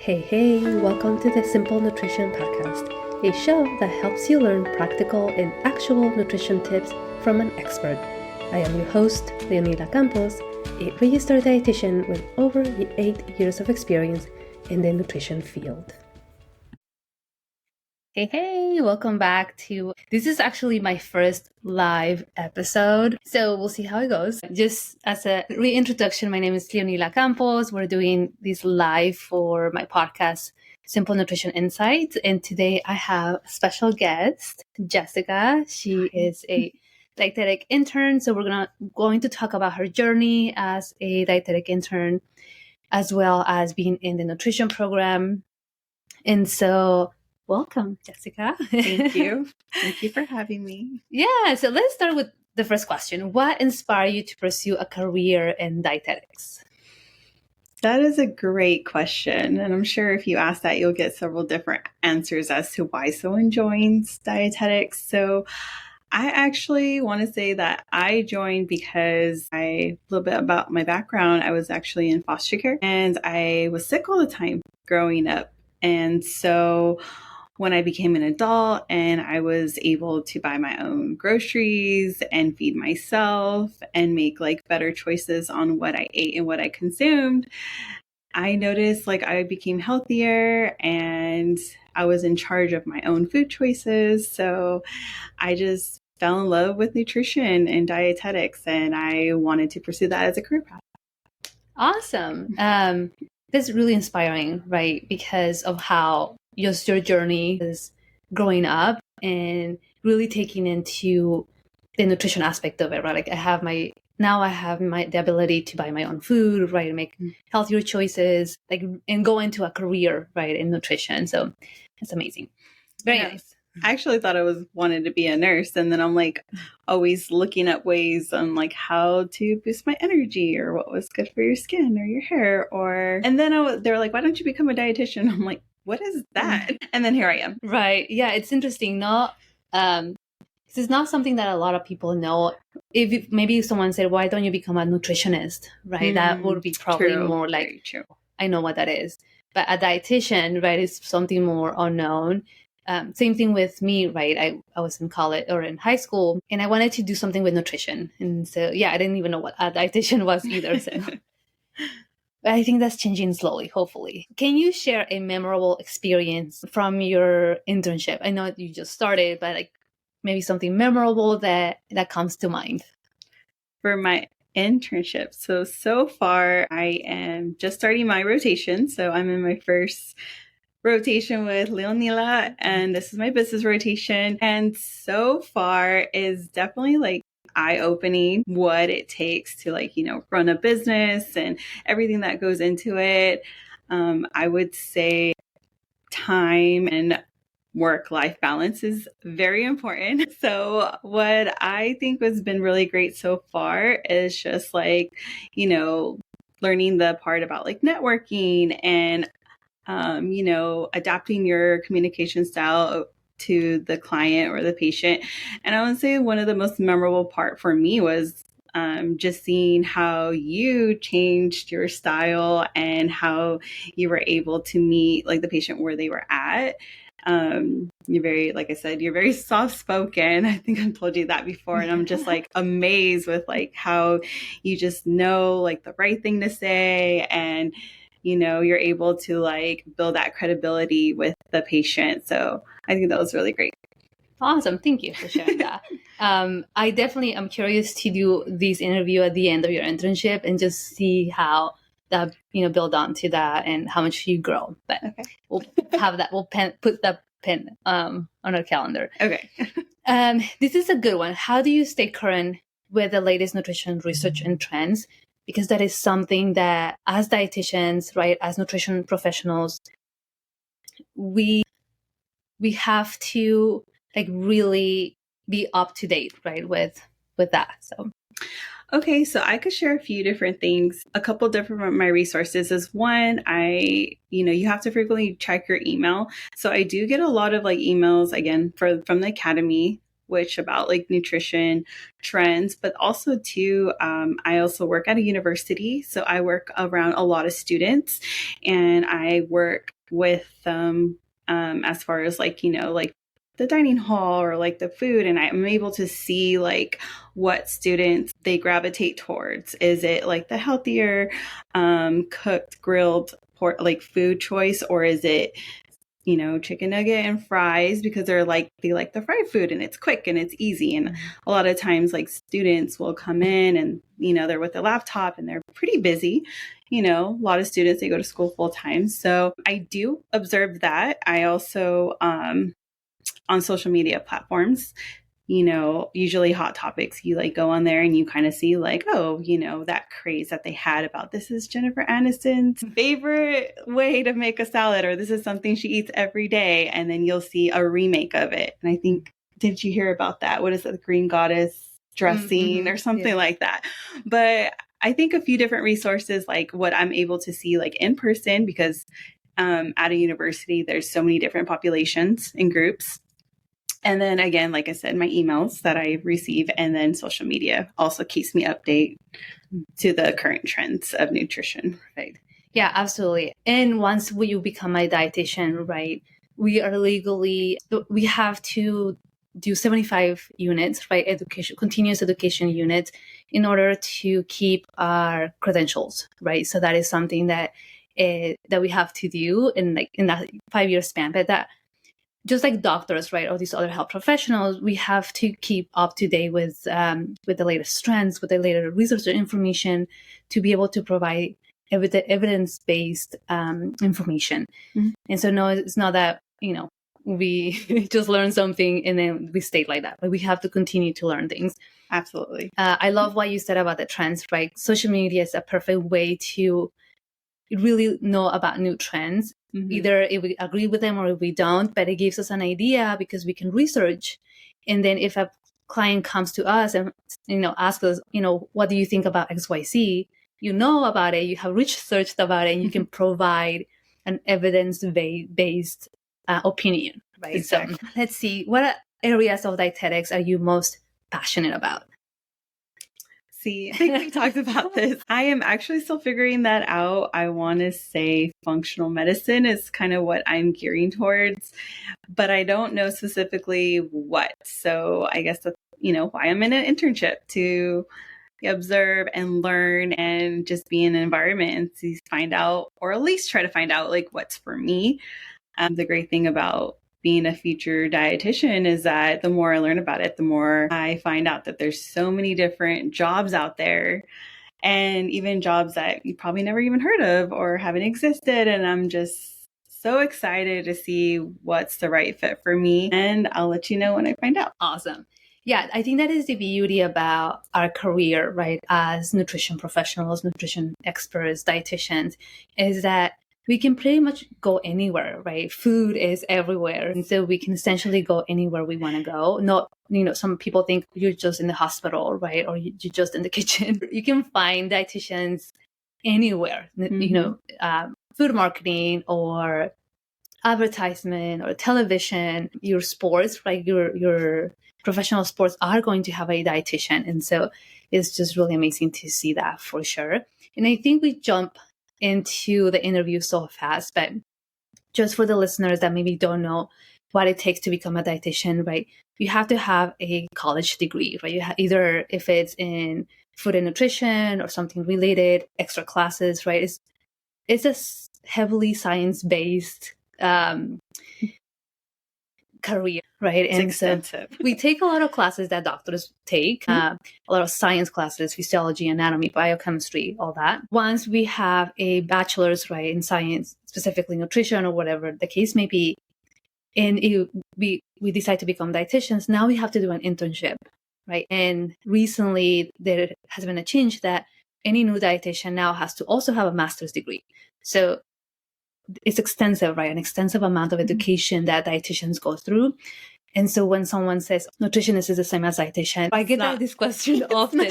Hey, welcome to the Simple Nutrition Podcast, a show that helps you learn practical and actual nutrition tips from an expert. I am your host, Leonila Campos, a registered dietitian with over 8 years of experience in the nutrition field. Hey, welcome back to, this is actually my first live episode, so we'll see how it goes. Just as a reintroduction, my name is Leonila Campos. We're doing this live for my podcast, Simple Nutrition Insights, and today I have a special guest, Jessica. She is a dietetic intern, so we're going to talk about her journey as a dietetic intern, as well as being in the nutrition program. And so welcome, Jessica. Thank you. Thank you for having me. Yeah, so let's start with the first question. What inspired you to pursue a career in dietetics? That is a great question. And I'm sure if you ask that, you'll get several different answers as to why someone joins dietetics. So I actually want to say that I joined because a little bit about my background. I was actually in foster care and I was sick all the time growing up. And so when I became an adult and I was able to buy my own groceries and feed myself and make better choices on what I ate and what I consumed, I noticed I became healthier and I was in charge of my own food choices. So I just fell in love with nutrition and dietetics and I wanted to pursue that as a career path. Awesome. That's really inspiring, right? Because of how just your journey is growing up and really taking into the nutrition aspect of it, right? I have the ability to buy my own food, right? And make healthier choices, and go into a career, right, in nutrition. So it's amazing. Very nice. I actually thought I wanted to be a nurse. And then I'm always looking at ways on how to boost my energy or what was good for your skin or your hair. And then they were like, why don't you become a dietitian? I'm like, what is that? And then here I am. Right. Yeah, it's interesting. This is not something that a lot of people know. Maybe someone said, why don't you become a nutritionist? Right. That would be probably more true. I know what that is. But a dietitian, right, is something more unknown. Same thing with me, right? I was in college or in high school and I wanted to do something with nutrition. And so, I didn't even know what a dietitian was either. So but I think that's changing slowly, hopefully. Can you share a memorable experience from your internship? I know you just started, but maybe something memorable that comes to mind. For my internship. So far I am just starting my rotation. So I'm in my first rotation with Leonila and this is my business rotation. And so far is definitely eye-opening what it takes to run a business and everything that goes into it. I would say time and work-life balance is very important. So what I think has been really great so far is just learning the part about networking and adapting your communication style to the client or the patient. And I would say one of the most memorable part for me was just seeing how you changed your style and how you were able to meet the patient where they were at. You're very, like I said, you're very soft spoken. I think I've told you that before. And I'm just amazed with how you just know the right thing to say. And you're able to build that credibility with the patient. So I think that was really great. Awesome. Thank you for sharing that. I definitely am curious to do this interview at the end of your internship and just see how that, build on to that and how much you grow. But okay. We'll have that. We'll put that pen on our calendar. Okay. This is a good one. How do you stay current with the latest nutrition research and trends? Because that is something that as dietitians, right, as nutrition professionals, we have to really be up to date, right, with that. So okay, so I could share a few different things. A couple different my resources is one, you have to frequently check your email. So I do get a lot of emails again from the academy which about like nutrition trends, but also too, I also work at a university. So I work around a lot of students and I work with them as far as like, like the dining hall or like the food. And I'm able to see like what students they gravitate towards. Is it like the healthier cooked, grilled pork, like food choice, or is it chicken nugget and fries because they like the fried food and it's quick and it's easy. And a lot of times like students will come in and, they're with a laptop and they're pretty busy. A lot of students, they go to school full time. So I do observe that. I also, on social media platforms, usually Hot Topics, you like go on there and you kind of see like, oh, that craze that they had about this is Jennifer Aniston's favorite way to make a salad, or this is something she eats every day. And then you'll see a remake of it. And I think, did you hear about that? What is it? The Green Goddess dressing or something like that. But I think a few different resources, like what I'm able to see like in person, because at a university, there's so many different populations and groups. And then again, like I said, my emails that I receive, and then social media also keeps me update to the current trends of nutrition. Right. Yeah, absolutely. And once you become a dietitian, right, we have to do 75 units, right, continuous education units in order to keep our credentials, right? So that is something that we have to do in that 5-year span. But that, just like doctors, right, or these other health professionals, we have to keep up to date with the latest trends, with the latest research information, to be able to provide evidence-based information. And so, no, it's not that we just learn something and then we stay like that. But we have to continue to learn things. Absolutely. I love what you said about the trends, right? Social media is a perfect way to really know about new trends. Either if we agree with them or if we don't, but it gives us an idea because we can research. And then if a client comes to us and asks us, what do you think about XYZ? You know about it, you have researched about it, and you can provide an evidence-based opinion, right? Exactly. So let's see, what areas of dietetics are you most passionate about? See, I think we talked about this. I am actually still figuring that out. I want to say functional medicine is kind of what I'm gearing towards, but I don't know specifically what. So I guess that's, why I'm in an internship, to observe and learn and just be in an environment and see, find out, or at least try to find out like what's for me. The great thing about being a future dietitian is that the more I learn about it, the more I find out that there's so many different jobs out there, and even jobs that you probably never even heard of or haven't existed. And I'm just so excited to see what's the right fit for me. And I'll let you know when I find out. Awesome. Yeah, I think that is the beauty about our career, right? As nutrition professionals, nutrition experts, dietitians, is that we can pretty much go anywhere, right? Food is everywhere. And so we can essentially go anywhere we want to go. Not, some people think you're just in the hospital, right? Or you're just in the kitchen. You can find dietitians anywhere, food marketing or advertisement or television, your sports, right? Your professional sports are going to have a dietitian. And so it's just really amazing to see that for sure. And I think we jump into the interview so fast, but just for the listeners that maybe don't know what it takes to become a dietitian, right? You have to have a college degree, right? Either if it's in food and nutrition or something related, extra classes, right? It's a heavily science-based career, right? It's extensive. So we take a lot of classes that doctors take, a lot of science classes, physiology, anatomy, biochemistry, all that. Once we have a bachelor's, right, in science, specifically nutrition or whatever the case may be, and we decide to become dietitians, now we have to do an internship, right? And recently there has been a change that any new dietitian now has to also have a master's degree. So it's extensive, right? An extensive amount of education that dietitians go through. And so when someone says nutritionist is the same as dietitian, I get this question often.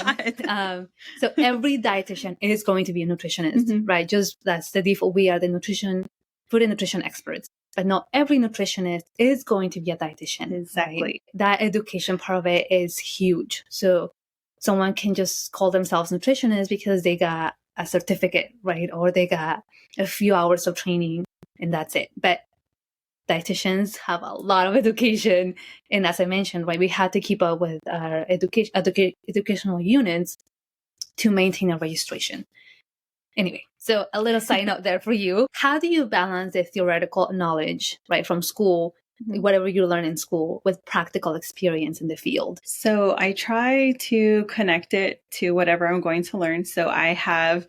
So every dietitian is going to be a nutritionist, right? Just that's the default. We are the food and nutrition experts. but not every nutritionist is going to be a dietitian. Exactly. Right? That education part of it is huge. So someone can just call themselves nutritionist because they got a certificate, right? Or they got a few hours of training and that's it. But dietitians have a lot of education. And as I mentioned, right, we had to keep up with our educational units to maintain a registration. Anyway, so a little side note there for you. How do you balance the theoretical knowledge, right, from school, whatever you learn in school, with practical experience in the field? So I try to connect it to whatever I'm going to learn. So I have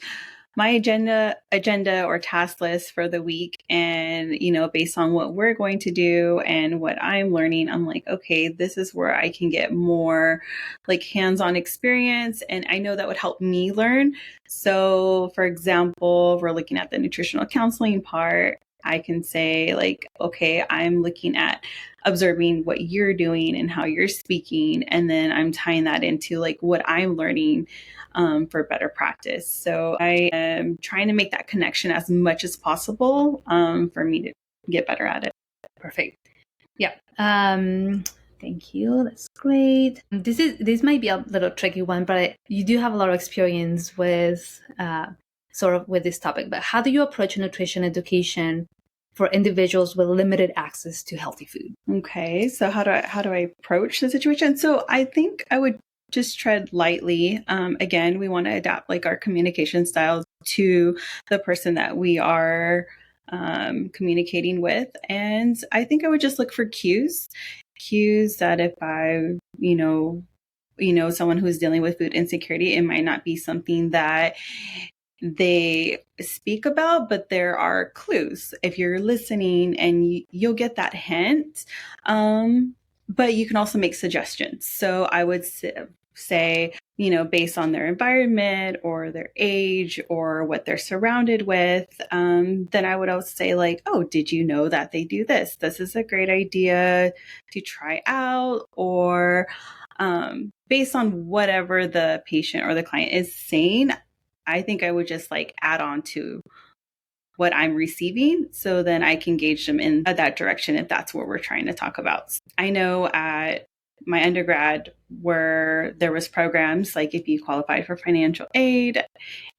my agenda or task list for the week. And, based on what we're going to do and what I'm learning, I'm like, okay, this is where I can get more like hands-on experience. And I know that would help me learn. So for example, if we're looking at the nutritional counseling part, I can say like, okay, I'm looking at observing what you're doing and how you're speaking. And then I'm tying that into like what I'm learning for better practice. So I am trying to make that connection as much as possible for me to get better at it. Perfect. Yeah. Thank you. That's great. This might be a little tricky one, but you do have a lot of experience with sort of with this topic. But how do you approach nutrition education for individuals with limited access to healthy food? Okay, so how do I approach the situation? So I think I would just tread lightly. Again, we want to adapt like our communication styles to the person that we are communicating with. And I think I would just look for cues that if I, someone who's dealing with food insecurity, it might not be something that they speak about, but there are clues if you're listening and you'll get that hint. But you can also make suggestions. So I would say, based on their environment or their age or what they're surrounded with, then I would also say like, oh, did you know that they do this? This is a great idea to try out. Or based on whatever the patient or the client is saying, I think I would just like add on to what I'm receiving. So then I can gauge them in that direction if that's what we're trying to talk about. I know at my undergrad where there was programs like if you qualified for financial aid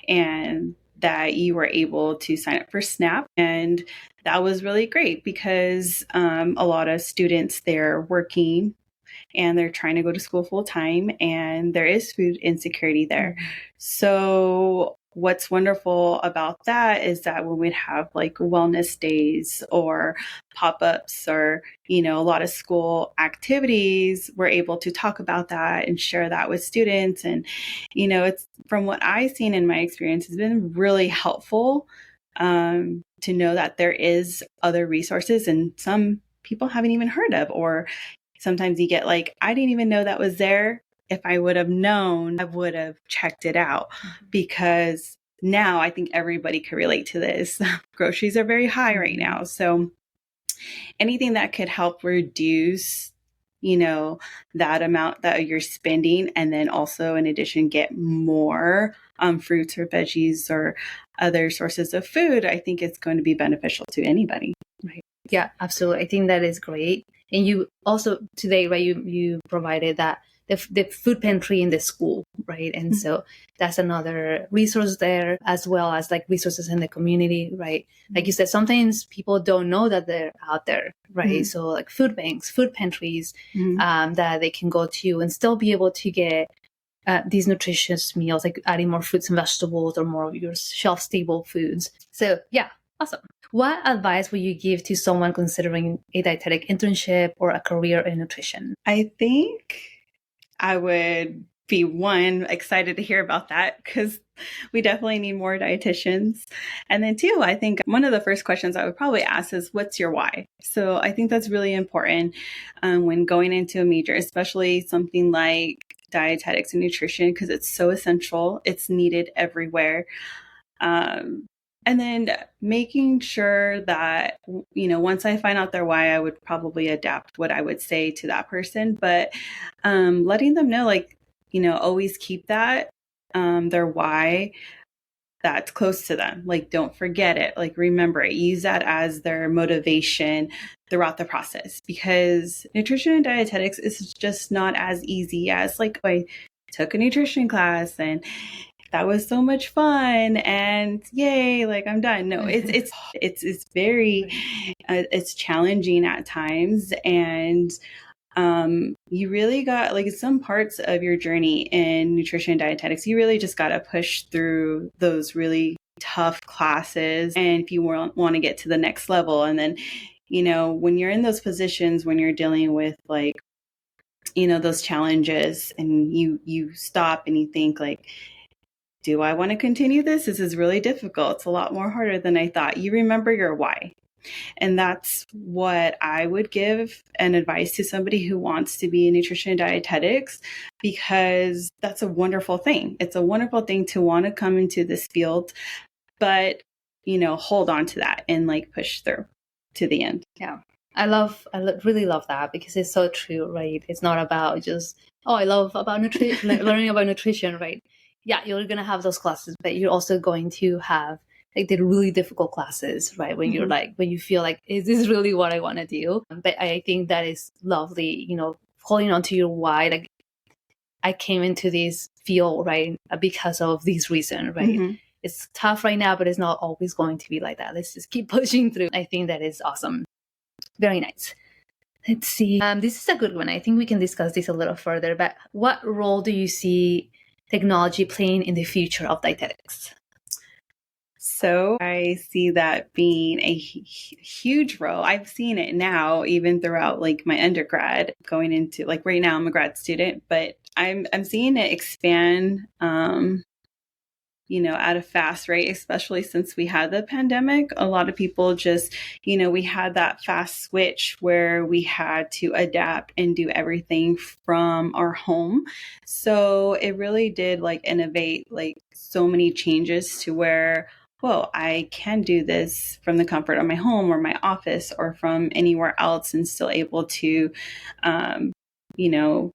and that you were able to sign up for SNAP. And that was really great because a lot of students, they're working and they're trying to go to school full time and there is food insecurity there. So what's wonderful about that is that when we'd have like wellness days or pop-ups or, a lot of school activities, we're able to talk about that and share that with students. And, it's from what I've seen in my experience, has been really helpful to know that there is other resources and some people haven't even heard of, or sometimes you get like, I didn't even know that was there. If I would have known, I would have checked it out because now I think everybody could relate to this. Groceries are very high right now. So anything that could help reduce, that amount that you're spending. And then also in addition, get more fruits or veggies or other sources of food, I think it's going to be beneficial to anybody. Right. Yeah, absolutely. I think that is great. And you also today, right, you provided that the food pantry in the school, right? And so that's another resource there, as well as like resources in the community, right? Like you said, sometimes people don't know that they're out there, right? So like food banks, food pantries that they can go to and still be able to get these nutritious meals, like adding more fruits and vegetables or more of your shelf-stable foods. So yeah, awesome. What advice would you give to someone considering a dietetic internship or a career in nutrition? I think I would be excited to hear about that because we definitely need more dietitians. And then two, I think one of the first questions I would probably ask is, what's your why? So I think that's really important when going into a major, especially something like dietetics and nutrition, because it's so essential. It's needed everywhere. And then making sure that, once I find out their why, I would probably adapt what I would say to that person. But letting them know, like, always keep that, their why that's close to them. Like, don't forget it. Like, remember it. Use that as their motivation throughout the process, because nutrition and dietetics is just not as easy as like, I took a nutrition class and that was so much fun and yay, like I'm done. No, it's very it's challenging at times, and you really got, like, some parts of your journey in nutrition and dietetics, you really just got to push through those really tough classes. And if you want to get to the next level, and then, when you're in those positions, when you're dealing with, like, those challenges, and you stop and you think, like, do I want to continue this? This is really difficult. It's a lot more harder than I thought. You remember your why. And that's what I would give an advice to somebody who wants to be in nutrition and dietetics, because that's a wonderful thing. It's a wonderful thing to want to come into this field, but, hold on to that and, like, push through to the end. Yeah. I really love that, because it's so true, right? It's not about just, I love about nutrition, learning about nutrition, right? Yeah, you're going to have those classes, but you're also going to have, like, the really difficult classes, right? When you're like, when you feel like, is this really what I want to do? But I think that is lovely, holding on to your why. Like, I came into this field, right, because of this reason, right? It's tough right now, but it's not always going to be like that. Let's just keep pushing through. I think that is awesome. Very nice. Let's see. This is a good one. I think we can discuss this a little further, but what role do you see technology playing in the future of dietetics? So I see that being a huge role. I've seen it now, even throughout, like, my undergrad, going into, like, right now I'm a grad student, but I'm seeing it expand, at a fast rate, especially since we had the pandemic. A lot of people just, we had that fast switch where we had to adapt and do everything from our home. So it really did, like, innovate, like, so many changes to where, well, I can do this from the comfort of my home or my office or from anywhere else, and still able to,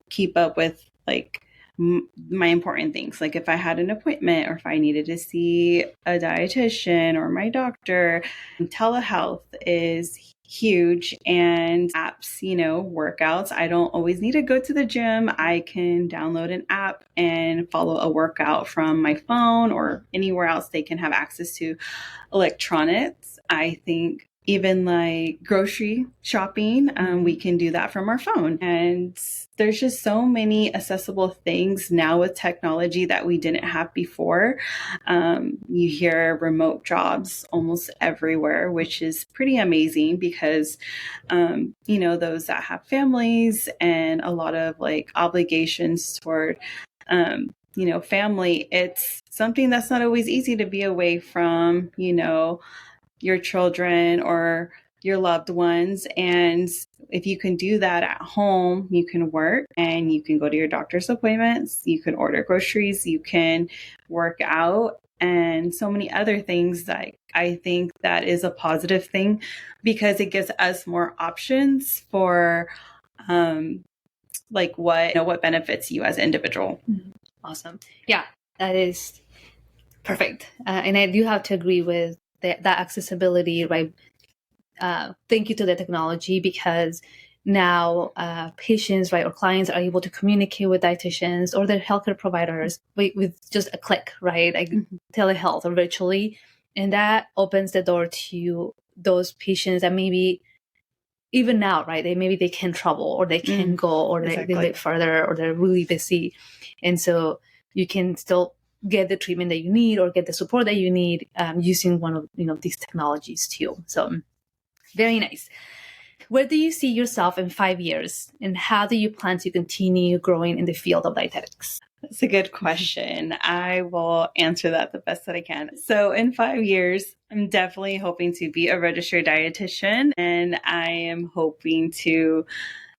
keep up with, like, my important things. Like, if I had an appointment or if I needed to see a dietitian or my doctor, telehealth is huge, and apps, workouts. I don't always need to go to the gym. I can download an app and follow a workout from my phone or anywhere else they can have access to electronics. I think even, like, grocery shopping, we can do that from our phone. And there's just so many accessible things now with technology that we didn't have before. You hear remote jobs almost everywhere, which is pretty amazing, because, those that have families and a lot of, like, obligations toward, family, it's something that's not always easy to be away from, your children or your loved ones. And if you can do that at home, you can work and you can go to your doctor's appointments, you can order groceries, you can work out, and so many other things. That I think that is a positive thing, because it gives us more options for, like, what benefits you as an individual. Awesome. Yeah, that is perfect. And I do have to agree with that accessibility, right? Thank you to the technology, because now patients, right, or clients are able to communicate with dietitians or their healthcare providers with just a click, right? Like telehealth or virtually. And that opens the door to those patients that maybe even now, right, maybe they can travel or they can go, or they live further, or they're really busy. And so you can still get the treatment that you need or get the support that you need using one of these technologies too. So very nice. Where do you see yourself in 5 years, and how do you plan to continue growing in the field of dietetics? That's a good question. I will answer that the best that I can. So in 5 years, I'm definitely hoping to be a registered dietitian, and I am hoping to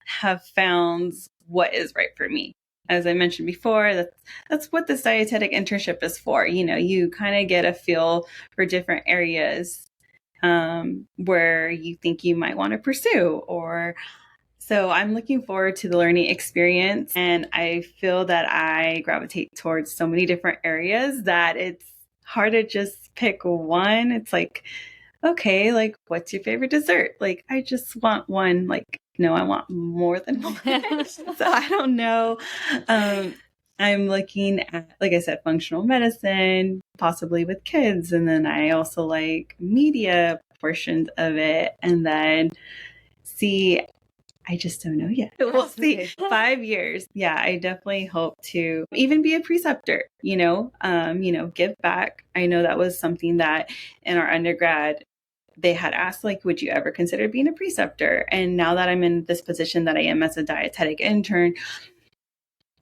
have found what is right for me. As I mentioned before, that's what this dietetic internship is for. You kind of get a feel for different areas where you think you might want to pursue, so I'm looking forward to the learning experience, and I feel that I gravitate towards so many different areas that it's hard to just pick one. It's like, okay, like, what's your favorite dessert? Like, I just want one. Like, no, I want more than one. So I don't know. I'm looking at, like I said, functional medicine, possibly with kids. And then I also like media portions of it. And then see, I just don't know yet. We'll see. Okay. 5 years. Yeah, I definitely hope to even be a preceptor, give back. I know that was something that in our undergrad, they had asked, like, would you ever consider being a preceptor? And now that I'm in this position that I am as a dietetic intern,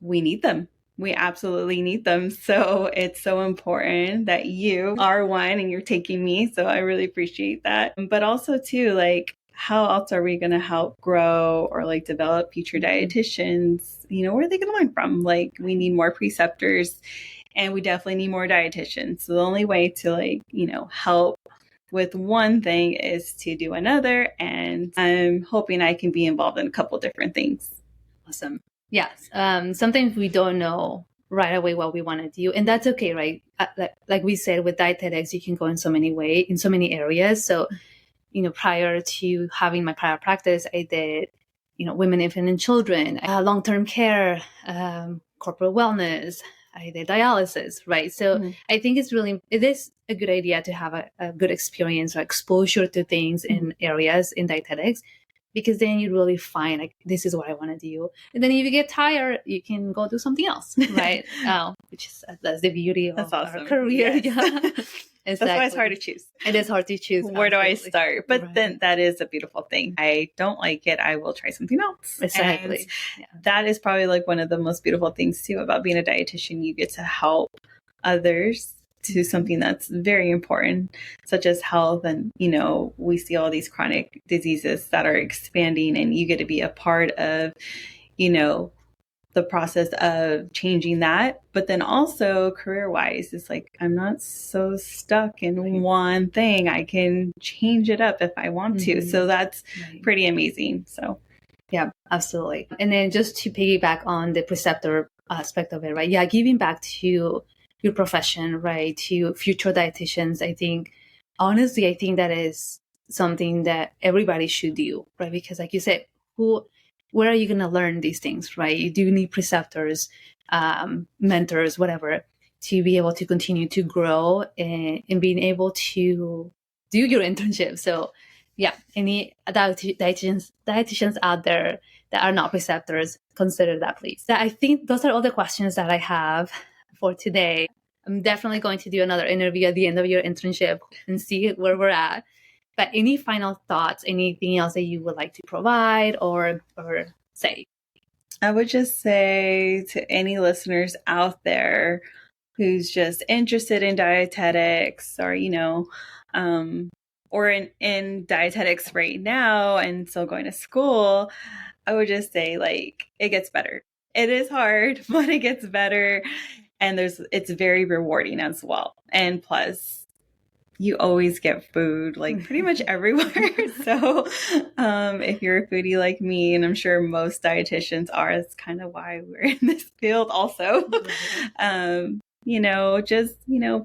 we need them. We absolutely need them. So it's so important that you are one and you're taking me. So I really appreciate that. But also too, like, how else are we going to help grow or like develop future dietitians? Where are they going to learn from? Like, we need more preceptors and we definitely need more dietitians. So the only way to help with one thing is to do another. And I'm hoping I can be involved in a couple different things. Awesome. Yes. Sometimes we don't know right away what we want to do, and that's okay, right? Like we said, with dietetics, you can go in so many ways, in so many areas. So, prior to having my prior practice, I did, women, infant, and children, long-term care, corporate wellness. I did dialysis, right? So I think it is a good idea to have a good experience or exposure to things in areas in dietetics, because then you really find, like, this is what I want to do. And then if you get tired, you can go do something else, right? That's the beauty of our career. Yes. Yeah. Exactly. That's why it's hard to choose. It is hard to choose. Where do I start? But then that is a beautiful thing. I don't like it, I will try something else. Exactly. That is probably like one of the most beautiful things too about being a dietitian. You get to help others to something that's very important, such as health. And, we see all these chronic diseases that are expanding, and you get to be a part of, the process of changing that. But then also career-wise, it's like, I'm not so stuck in one thing. I can change it up if I want to. So that's pretty amazing. So yeah, absolutely. And then just to piggyback on the preceptor aspect of it, right? Yeah, giving back to your profession, right? To future dietitians. I think that is something that everybody should do, right? Because like you said, where are you going to learn these things, right? You do need preceptors, mentors, whatever, to be able to continue to grow and being able to do your internship. So yeah, any dietitians out there that are not preceptors, consider that, please. I think those are all the questions that I have for today. I'm definitely going to do another interview at the end of your internship and see where we're at. But any final thoughts, anything else that you would like to provide or say? I would just say to any listeners out there who's just interested in dietetics or, or in dietetics right now and still going to school, I would just say, like, it gets better. It is hard, but it gets better. And it's very rewarding as well. And plus, you always get food, like, pretty much everywhere. So if you're a foodie like me, and I'm sure most dietitians are, that's kind of why we're in this field also. Just,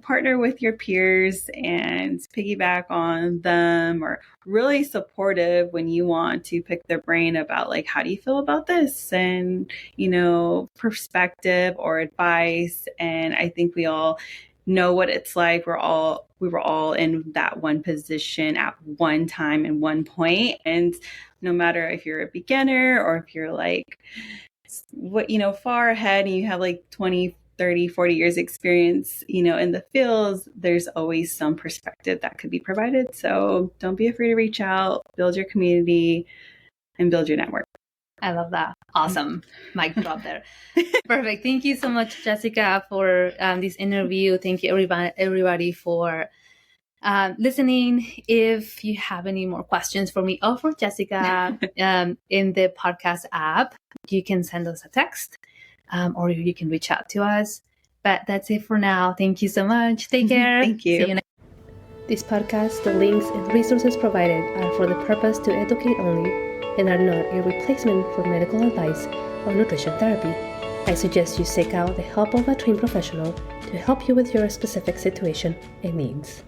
partner with your peers and piggyback on them, or really supportive when you want to pick their brain about, like, how do you feel about this? And, perspective or advice. And I think we all know what it's like. We were all in that one position at one time and one point. And no matter if you're a beginner or if you're like, far ahead and you have like 20, 30, 40 years experience, in the fields, there's always some perspective that could be provided. So don't be afraid to reach out, build your community, and build your network. I love that. Awesome. Mic drop there. Perfect. Thank you so much, Jessica, for this interview. Thank you, everybody for listening. If you have any more questions for me or for Jessica in the podcast app, you can send us a text or you can reach out to us. But that's it for now. Thank you so much. Take care. Thank you. See you next. This podcast, the links and resources provided are for the purpose to educate only and are not a replacement for medical advice or nutrition therapy. I suggest you seek out the help of a trained professional to help you with your specific situation and needs.